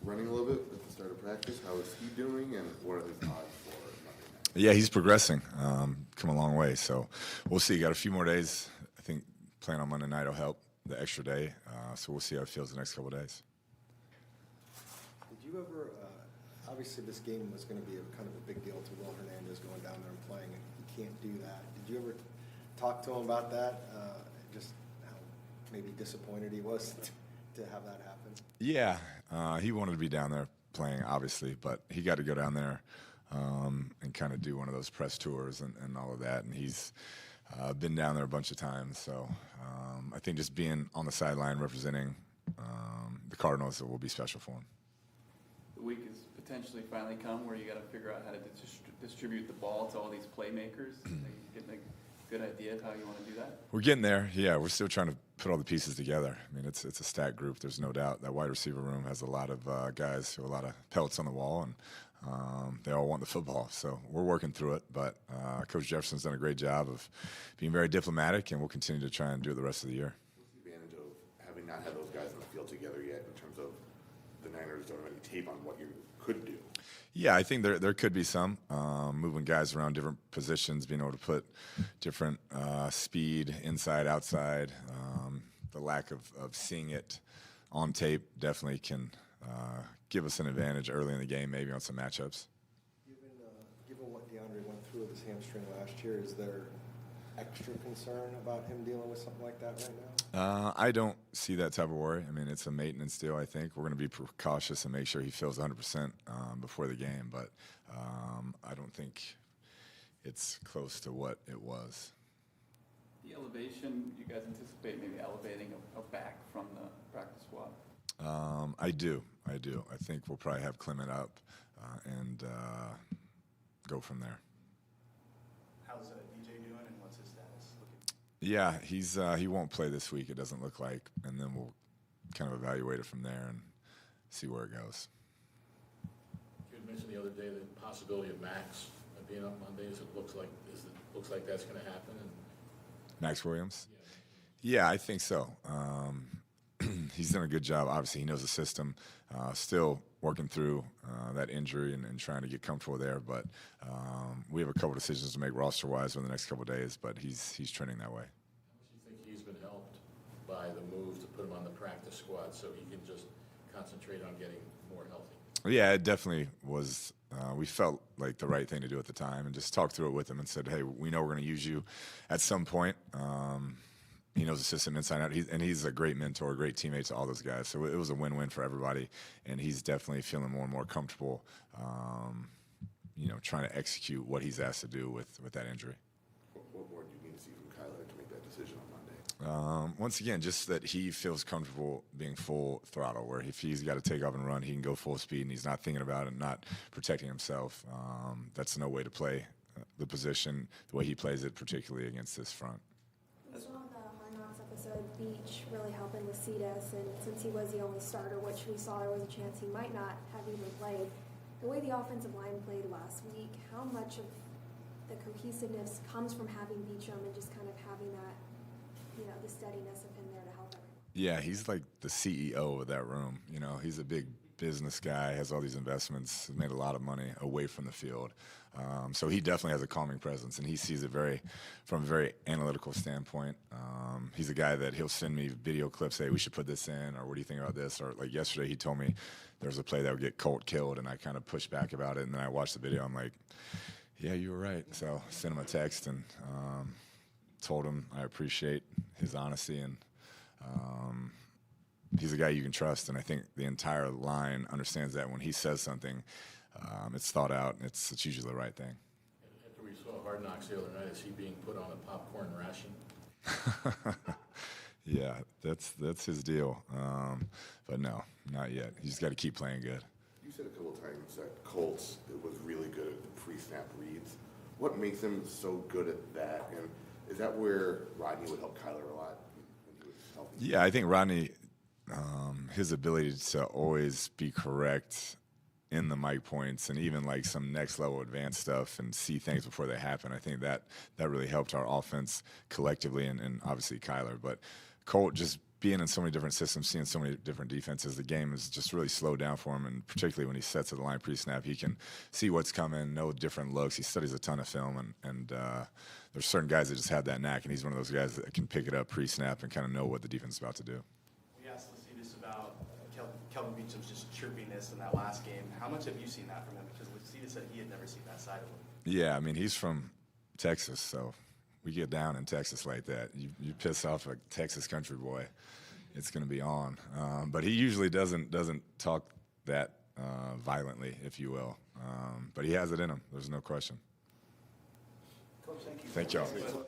running a little bit at the start of practice. How is he doing, and what are his odds for Monday night? Yeah, he's progressing. Come a long way. So we'll see. Got a few more days. I think playing on Monday night will help the extra day. So we'll see how it feels the next couple of days. Did you ever, obviously this game was going to be kind of a big deal to Will Hernandez going down there and playing, and he can't do that. Did you ever talk to him about that? Just how maybe disappointed he was to have that happen? Yeah, he wanted to be down there playing, obviously, but he got to go down there and kind of do one of those press tours and all of that. And he's been down there a bunch of times. So I think just being on the sideline representing the Cardinals, it will be special for him. The week has potentially finally come where you got to figure out how to distribute the ball to all these playmakers. Getting a good idea of how you want to do that? We're getting there. Yeah, we're still trying to put all the pieces together. I mean, it's a stacked group. There's no doubt. That wide receiver room has a lot of guys who have a lot of pelts on the wall, and they all want the football. So we're working through it. But Coach Jefferson's done a great job of being very diplomatic, and we'll continue to try and do it the rest of the year. What's the advantage of having not had those guys on the field together yet in terms of the Niners don't have any tape on what you could do? Yeah, I think there could be some moving guys around different positions, being able to put different speed inside, outside. The lack of seeing it on tape definitely can give us an advantage early in the game, maybe on some matchups. Given what DeAndre went through with his hamstring last year, is there extra concern about him dealing with something like that right now? I don't see that type of worry. I mean, it's a maintenance deal, I think. We're going to be cautious and make sure he feels 100% before the game, but I don't think it's close to what it was. The elevation, you guys anticipate maybe elevating a back from the practice squad? I do. I think we'll probably have Clement up and go from there. How's DJ doing, and what's his status looking? Yeah, he won't play this week, it doesn't look like, and then we'll kind of evaluate it from there and see where it goes. You had mentioned the other day the possibility of Max being up Mondays. It looks like that's going to happen. And Max Williams? Yeah, I think so. He's done a good job. Obviously, he knows the system. Still working through that injury and trying to get comfortable there. But we have a couple decisions to make roster-wise over the next couple of days, but he's trending that way. How much do you think he's been helped by the move to put him on the practice squad so he can just concentrate on getting more healthy? Yeah, it definitely was. We felt like the right thing to do at the time, and just talked through it with him and said, hey, we know we're going to use you at some point. He knows the system inside out, and he's a great mentor, a great teammate to all those guys. So it was a win-win for everybody, and he's definitely feeling more and more comfortable, trying to execute what he's asked to do with that injury. What more do you need to see from Kyler to make that decision on Monday? Once again, just that he feels comfortable being full throttle, where if he's got to take off and run, he can go full speed, and he's not thinking about it, not protecting himself. That's no way to play the position the way he plays it, particularly against this front. We saw the Hard Knocks episode, Beach really helping with Cetus, and since he was the only starter, which we saw there was a chance he might not have even played, the way the offensive line played last week, how much of the cohesiveness comes from having Beachum and just kind of having that, the steadiness of him there to help everyone? Yeah, he's like the CEO of that room. He's a big business guy, has all these investments, has made a lot of money away from the field. So he definitely has a calming presence, and he sees it from a very analytical standpoint. He's a guy that he'll send me video clips, hey, we should put this in, or what do you think about this? Or like yesterday, he told me there was a play that would get Colt killed, and I kind of pushed back about it, and then I watched the video. I'm like, yeah, you were right. So I sent him a text and told him I appreciate his honesty, and he's a guy you can trust, and I think the entire line understands that when he says something, it's thought out, and it's usually the right thing. After we saw Hard Knocks the other night, is he being put on a popcorn ration? Yeah, that's his deal. But no, not yet. He's got to keep playing good. You said a couple of times that Colts was really good at the pre-snap reads. What makes him so good at that? And is that where Rodney would help Kyler a lot when he was healthy? Yeah, I think Rodney, his ability to always be correct in the mic points and even like some next level advanced stuff and see things before they happen, I think that really helped our offense collectively and obviously Kyler. But Colt just being in so many different systems, seeing so many different defenses, the game is just really slowed down for him. And particularly when he sets at the line pre-snap, he can see what's coming, know different looks. He studies a ton of film, and there's certain guys that just have that knack, and he's one of those guys that can pick it up pre-snap and kind of know what the defense is about to do. We asked Lucides about Kelvin Beacham's just chirpiness in that last game. How much have you seen that from him? Because Lucides said he had never seen that side of him. Yeah, I mean, he's from Texas, so we get down in Texas like that. You piss off a Texas country boy, it's going to be on. But he usually doesn't talk that violently, if you will. But he has it in him. There's no question. Coach, thank you. Thank y'all.